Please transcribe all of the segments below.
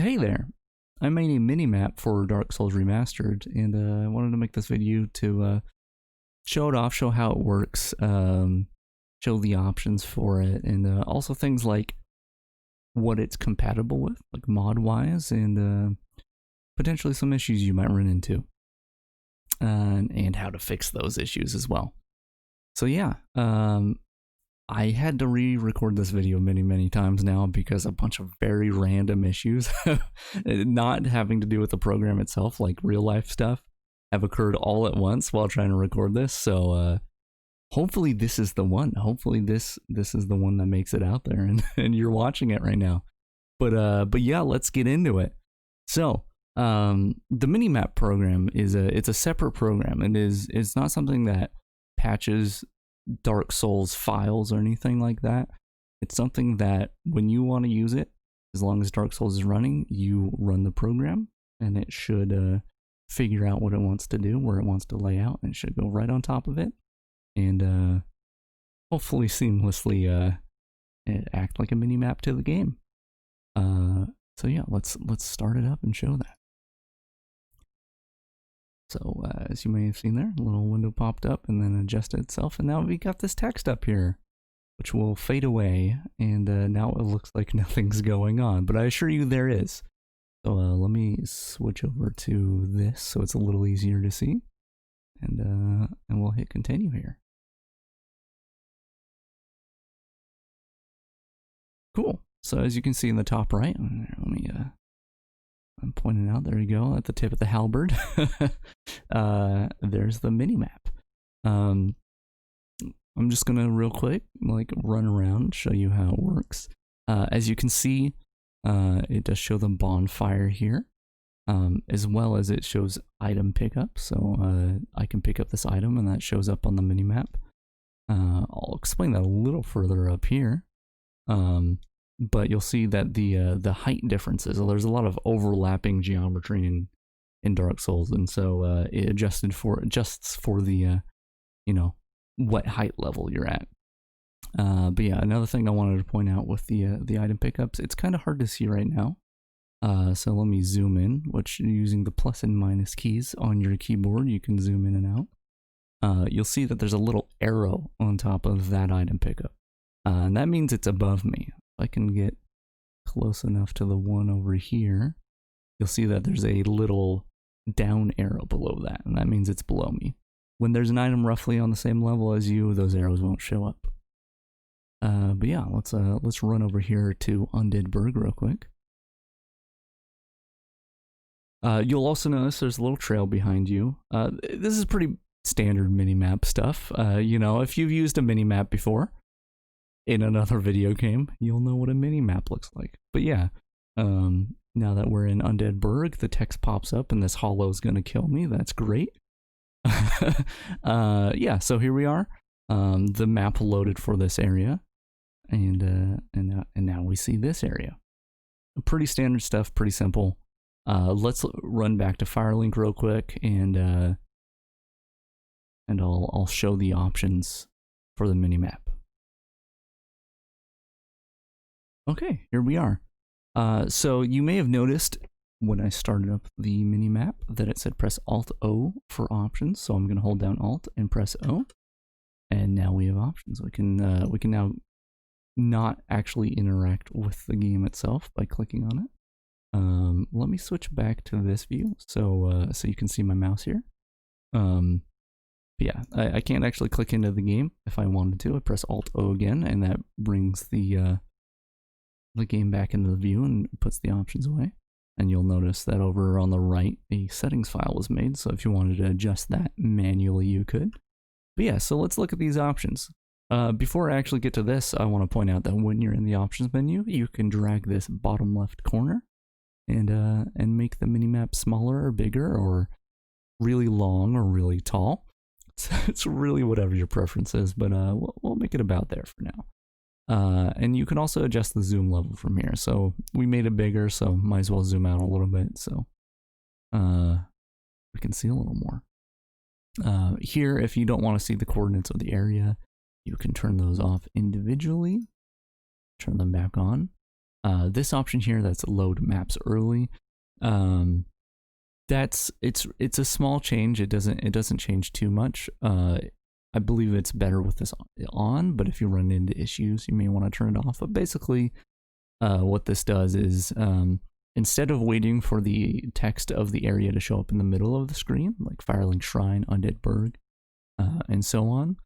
Hey there! I made a mini-map for Dark Souls Remastered, and I wanted to make this video to show it off, show how it works, show the options for it, and also things like what it's compatible with, like mod-wise, and potentially some issues you might run into, and how to fix those issues as well. So yeah, I had to re-record this video many times now because a bunch of very random issues, not having to do with the program itself, like real life stuff, have occurred all at once while trying to record this. So hopefully this is the one. Hopefully this is the one that makes it out there, and you're watching it right now. But yeah, let's get into it. So the Minimap program it's a separate program, and it's not something that patches Dark Souls files or anything like that. It's something that when you want to use it, as long as Dark Souls is running, you run the program and it should figure out what it wants to do, where it wants to lay out, and it should go right on top of it, and hopefully seamlessly act like a mini map to the game. So yeah, let's start it up and show that. So as you may have seen there, a little window popped up and then adjusted itself, and now we got this text up here, which will fade away, and now it looks like nothing's going on, but I assure you there is. So let me switch over to this so it's a little easier to see, and we'll hit continue here. Cool. So as you can see in the top right, let me I'm pointing out, there you go, at the tip of the halberd. There's the mini map. I'm just gonna real quick like run around, show you how it works. As you can see, it does show the bonfire here, as well as it shows item pickup. So I can pick up this item and that shows up on the mini map. I'll explain that a little further up here. But you'll see that the height differences, so there's a lot of overlapping geometry in Dark Souls, and so it adjusts for the you know, what height level you're at. But yeah, another thing I wanted to point out with the item pickups, it's kind of hard to see right now. So let me zoom in, which using the plus and minus keys on your keyboard, you can zoom in and out. You'll see that there's a little arrow on top of that item pickup, and that means it's above me. If I can get close enough to the one over here, you'll see that there's a little down arrow below that, and that means it's below me. When there's an item roughly on the same level as you, those arrows won't show up. But yeah, let's run over here to Undead Burg real quick. You'll also notice there's a little trail behind you. This is pretty standard mini-map stuff. You know, if you've used a mini-map before in another video game, you'll know what a mini-map looks like. But yeah, now that we're in Undead Burg, the text pops up and this hollow is gonna kill me. That's great. Yeah, so here we are. The map loaded for this area, and now we see this area. Pretty standard stuff, pretty simple. Let's run back to Firelink real quick, and I'll show the options for the mini-map. Okay, here we are. So you may have noticed when I started up the mini-map that it said press Alt-O for options. So I'm going to hold down Alt and press O, and now we have options. We can now not actually interact with the game itself by clicking on it. Let me switch back to this view so you can see my mouse here. Yeah, I can't actually click into the game. If I wanted to, I press Alt-O again, and that brings the game back into the view and puts the options away. And you'll notice that over on the right, a settings file was made, so if you wanted to adjust that manually, you could. But yeah, so let's look at these options. Before I actually get to this, I want to point out that when you're in the options menu, you can drag this bottom left corner and make the minimap smaller or bigger, or really long or really tall. It's really whatever your preference is, but we'll make it about there for now. And you can also adjust the zoom level from here. So we made it bigger, so might as well zoom out a little bit so we can see a little more. Here, if you don't want to see the coordinates of the area, you can turn those off individually, turn them back on. This option here, that's load maps early. It's a small change. It doesn't change too much. I believe it's better with this on, but if you run into issues, you may want to turn it off. But basically, what this does is instead of waiting for the text of the area to show up in the middle of the screen, like Firelink Shrine, Undead Burg, and so on,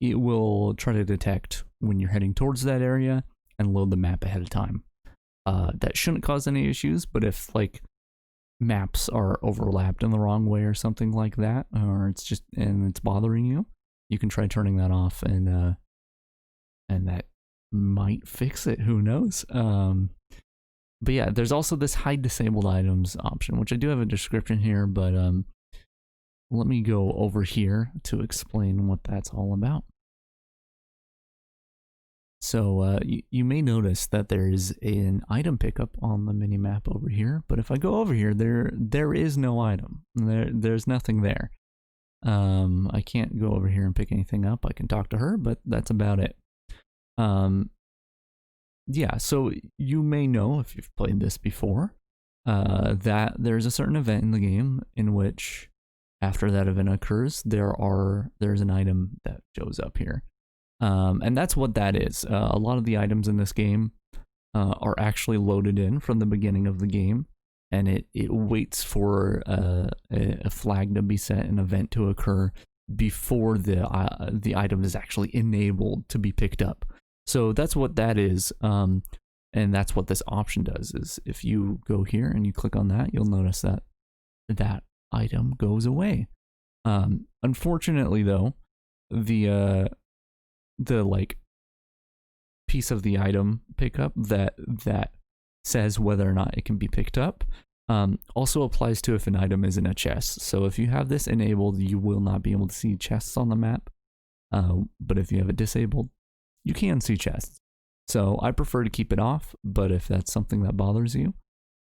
it will try to detect when you're heading towards that area and load the map ahead of time. That shouldn't cause any issues, but if like maps are overlapped in the wrong way or something like that, or it's bothering you, you can try turning that off, and that might fix it. Who knows? But yeah, there's also this hide disabled items option, which I do have a description here, but let me go over here to explain what that's all about. So you may notice that there's an item pickup on the minimap over here, but if I go over here, there is no item. There's nothing there. I can't go over here and pick anything up. I can talk to her, but that's about it. Yeah, so you may know, if you've played this before, that there's a certain event in the game in which, after that event occurs, there's an item that shows up here. And that's what that is. A lot of the items in this game are actually loaded in from the beginning of the game, and it waits for a flag to be set, an event to occur before the item is actually enabled to be picked up. So that's what that is, and that's what this option does. Is if you go here and you click on that, you'll notice that that item goes away. Unfortunately, though, the like piece of the item pickup that says whether or not it can be picked up also applies to if an item is in a chest. So if you have this enabled, you will not be able to see chests on the map, but if you have it disabled, you can see chests. So I prefer to keep it off, but if that's something that bothers you,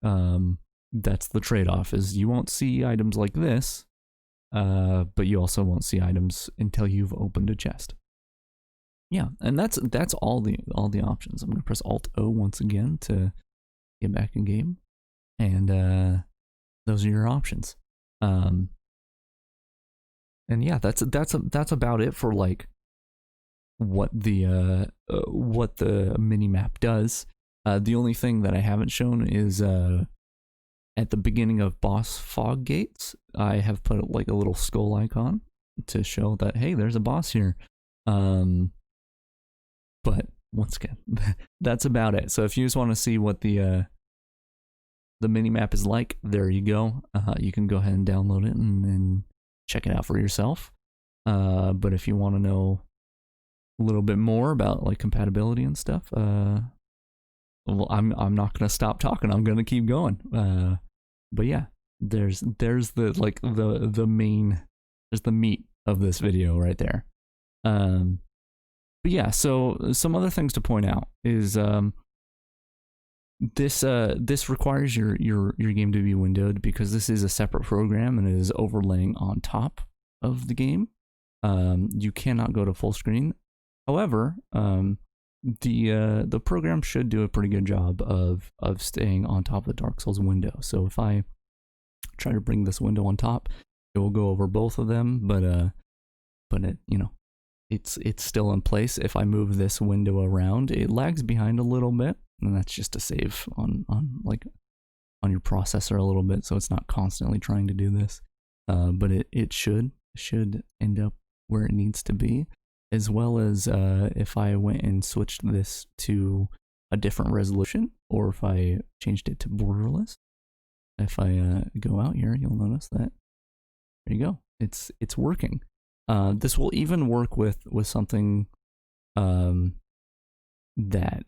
that's the trade-off, is you won't see items like this, but you also won't see items until you've opened a chest. Yeah, and that's all the options. I'm gonna press Alt-O once again to get back in game, and those are your options. And yeah, that's about it for like what the minimap does. The only thing that I haven't shown is at the beginning of boss fog gates, I have put like a little skull icon to show that, hey, there's a boss here. But once again, that's about it. So if you just want to see what the minimap is like, there you go. You can go ahead and download it and check it out for yourself. But if you want to know a little bit more about like compatibility and stuff, well, I'm not gonna stop talking. I'm gonna keep going. But yeah, there's the like the main, there's the meat of this video right there. But yeah, so some other things to point out is this requires your game to be windowed, because this is a separate program and it is overlaying on top of the game. You cannot go to full screen. However, the program should do a pretty good job of staying on top of the Dark Souls window. So if I try to bring this window on top, it will go over both of them, but it, you know, it's still in place. If I move this window around, it lags behind a little bit, and that's just to save on your processor a little bit, so it's not constantly trying to do this. But it should end up where it needs to be, as well as if I went and switched this to a different resolution, or if I changed it to borderless. If I go out here, you'll notice that there you go. It's working. This will even work with something that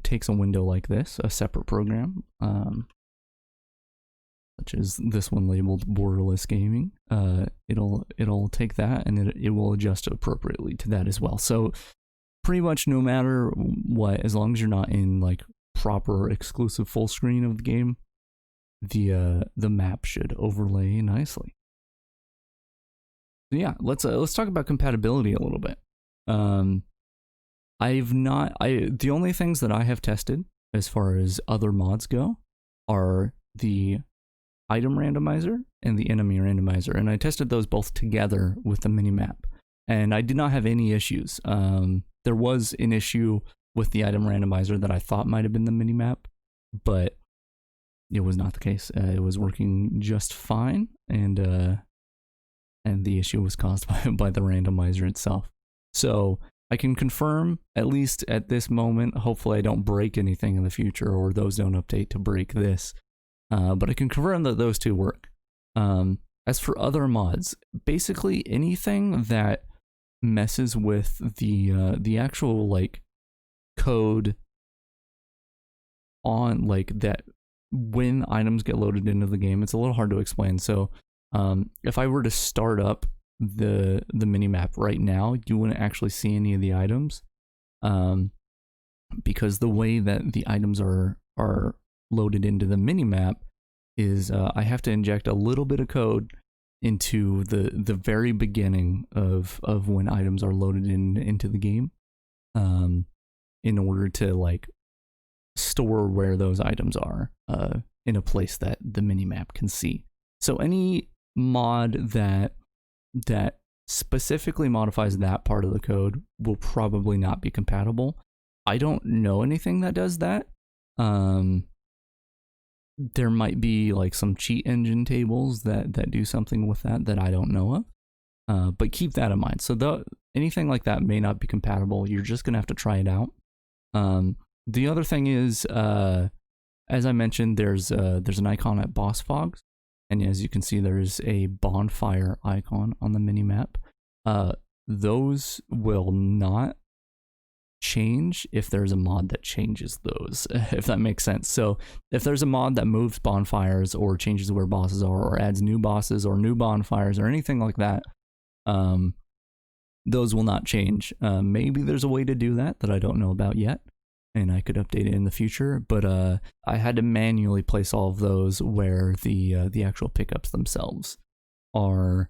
takes a window like this, a separate program, such as this one labeled borderless gaming. It'll take that and it will adjust appropriately to that as well. So pretty much no matter what, as long as you're not in like proper exclusive full screen of the game, the map should overlay nicely. Yeah, let's talk about compatibility a little bit. I've not. The only things that I have tested as far as other mods go are the item randomizer and the enemy randomizer, and I tested those both together with the minimap, and I did not have any issues. There was an issue with the item randomizer that I thought might have been the minimap, but it was not the case. It was working just fine, and the issue was caused by the randomizer itself. So I can confirm, at least at this moment, hopefully I don't break anything in the future or those don't update to break this, but I can confirm that those two work. As for other mods, basically anything that messes with the actual like code on like that when items get loaded into the game, it's a little hard to explain. So if I were to start up the minimap right now, you wouldn't actually see any of the items, because the way that the items are loaded into the minimap is I have to inject a little bit of code into the very beginning of when items are loaded into the game, in order to like store where those items are in a place that the minimap can see. So any mod that specifically modifies that part of the code will probably not be compatible. I don't know anything that does that. There might be like some cheat engine tables that do something with that I don't know of. But keep that in mind. So anything like that may not be compatible. You're just gonna have to try it out. The other thing is, as I mentioned, there's an icon at boss fogs. And as you can see, there's a bonfire icon on the minimap. Those will not change if there's a mod that changes those, if that makes sense. So if there's a mod that moves bonfires or changes where bosses are or adds new bosses or new bonfires or anything like that, those will not change. Maybe there's a way to do that I don't know about yet, and I could update it in the future, but I had to manually place all of those where the actual pickups themselves are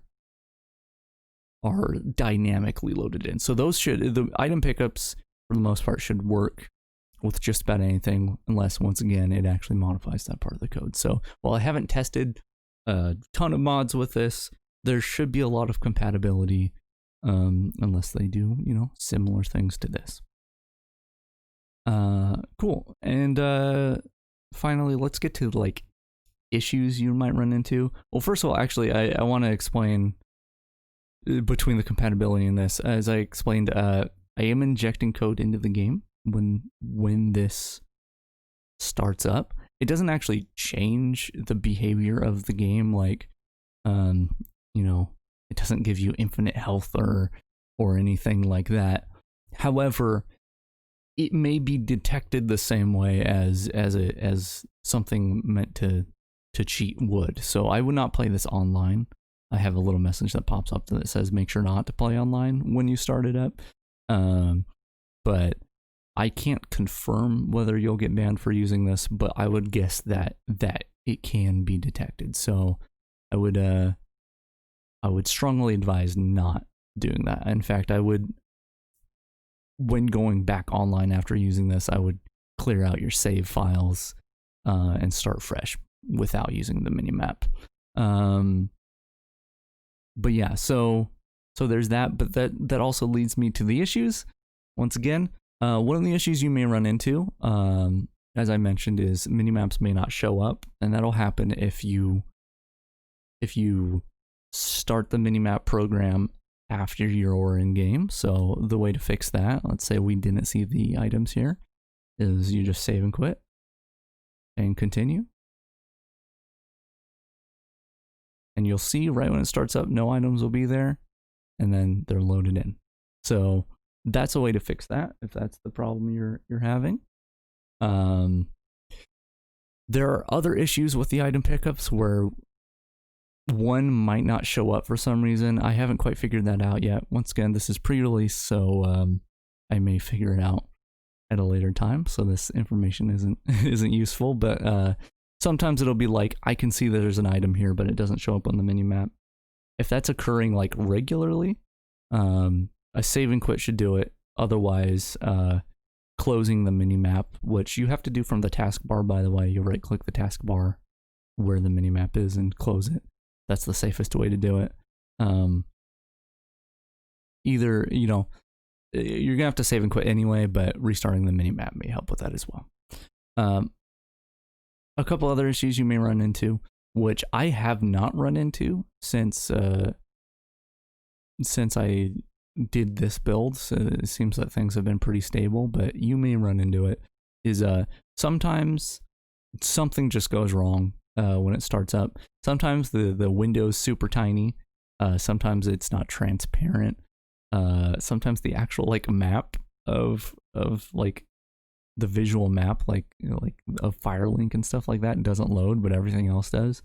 dynamically loaded in. So the item pickups for the most part should work with just about anything, unless once again it actually modifies that part of the code. So while I haven't tested a ton of mods with this, there should be a lot of compatibility, unless they do, similar things to this. Cool. And finally, let's get to like issues you might run into. Well, first of all, actually, I want to explain between the compatibility in this. As I explained, I am injecting code into the game when this starts up. It doesn't actually change the behavior of the game, like it doesn't give you infinite health or anything like that. However, it may be detected the same way as something meant to cheat would. So I would not play this online. I have a little message that pops up that says make sure not to play online when you start it up. But I can't confirm whether you'll get banned for using this, but I would guess that it can be detected. So I would strongly advise not doing that. In fact, when going back online after using this, I would clear out your save files and start fresh without using the minimap. But yeah, so there's that, but that also leads me to the issues. Once again, one of the issues you may run into, as I mentioned, is minimaps may not show up, and that'll happen if you start the minimap program after you're in game. So the way to fix that, let's say we didn't see the items here, is you just save and quit and continue. And you'll see right when it starts up, no items will be there, and then they're loaded in. So that's a way to fix that if that's the problem you're having. There are other issues with the item pickups where one might not show up for some reason. I haven't quite figured that out yet. Once again, this is pre-release, so I may figure it out at a later time. So this information isn't useful, but sometimes it'll be like, I can see that there's an item here, but it doesn't show up on the minimap. If that's occurring like regularly, a save and quit should do it. Otherwise, closing the minimap, which you have to do from the taskbar, by the way. You right click the taskbar where the minimap is and close it. That's the safest way to do it. Either, you know, you're gonna have to save and quit anyway, but restarting the minimap may help with that as well. A couple other issues you may run into, which I have not run into since I did this build, so it seems that things have been pretty stable, but you may run into it, is sometimes something just goes wrong when it starts up. Sometimes the window's super tiny, sometimes it's not transparent, sometimes the actual like map of like the visual map, like, you know, like of Firelink and stuff like that doesn't load, but everything else does.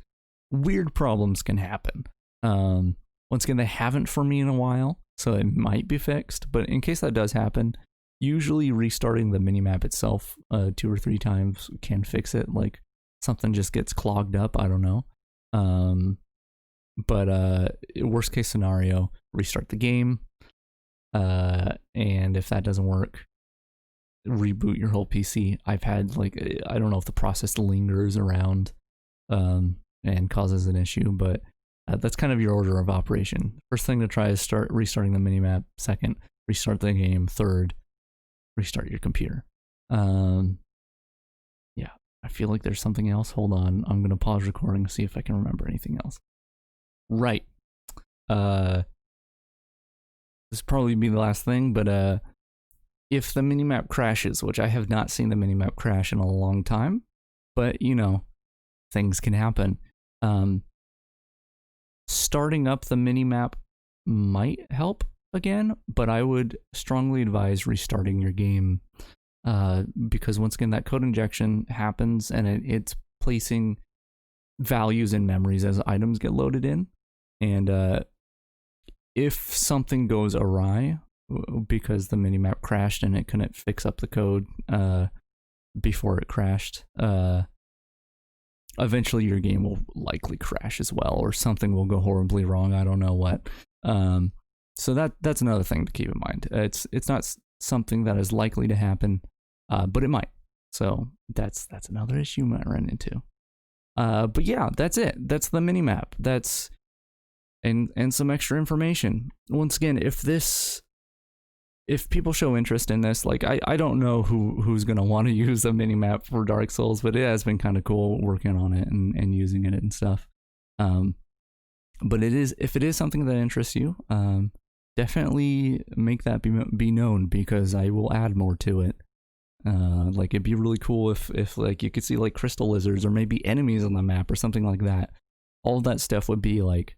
Weird problems can happen. Once again, they haven't for me in a while, so it might be fixed, but in case that does happen, usually restarting the minimap itself 2 or 3 times can fix it. Like something just gets clogged up, I don't know. But worst case scenario, restart the game, and if that doesn't work, reboot your whole PC. I've had, like, I don't know if the process lingers around and causes an issue, but that's kind of your order of operation. First thing to try is start restarting the minimap. Second, restart the game. Third, restart your computer. Yeah, I feel like there's something else. Hold on, I'm gonna pause recording and see if I can remember anything else. Right. This probably be the last thing, but if the minimap crashes, which I have not seen the minimap crash in a long time, but you know, things can happen. Starting up the minimap might help again, but I would strongly advise restarting your game, because once again, that code injection happens and it's placing values in memories as items get loaded in. And if something goes awry because the minimap crashed and it couldn't fix up the code before it crashed, eventually your game will likely crash as well, or something will go horribly wrong. I don't know what. So that's another thing to keep in mind. It's not something that is likely to happen, but it might. So that's another issue you might run into. But yeah, that's it. That's the minimap. That's and some extra information. Once again, if people show interest in this, like I don't know who's gonna want to use a minimap for Dark Souls, but it has been kind of cool working on it and using it and stuff. But if it is something that interests you, definitely make that be known, because I will add more to it. Like it'd be really cool if like you could see like crystal lizards or maybe enemies on the map or something like that. All of that stuff would be like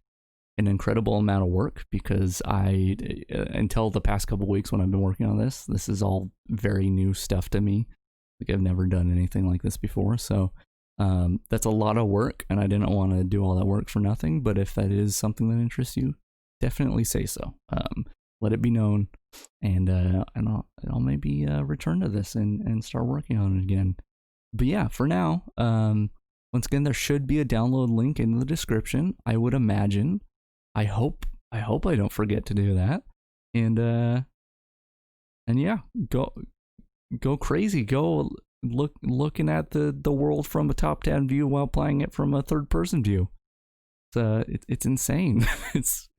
an incredible amount of work, because until the past couple weeks when I've been working on this is all very new stuff to me. Like I've never done anything like this before, so that's a lot of work, and I didn't want to do all that work for nothing. But if that is something that interests you, definitely say so. Let it be known, and I'll maybe return to this and start working on it again. But yeah, for now, once again, there should be a download link in the description, I would imagine. I hope I don't forget to do that. And yeah, go crazy. Go looking at the world from a top-down view while playing it from a third-person view. It's insane. it's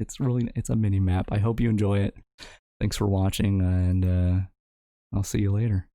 a mini map. I hope you enjoy it. Thanks for watching, and I'll see you later.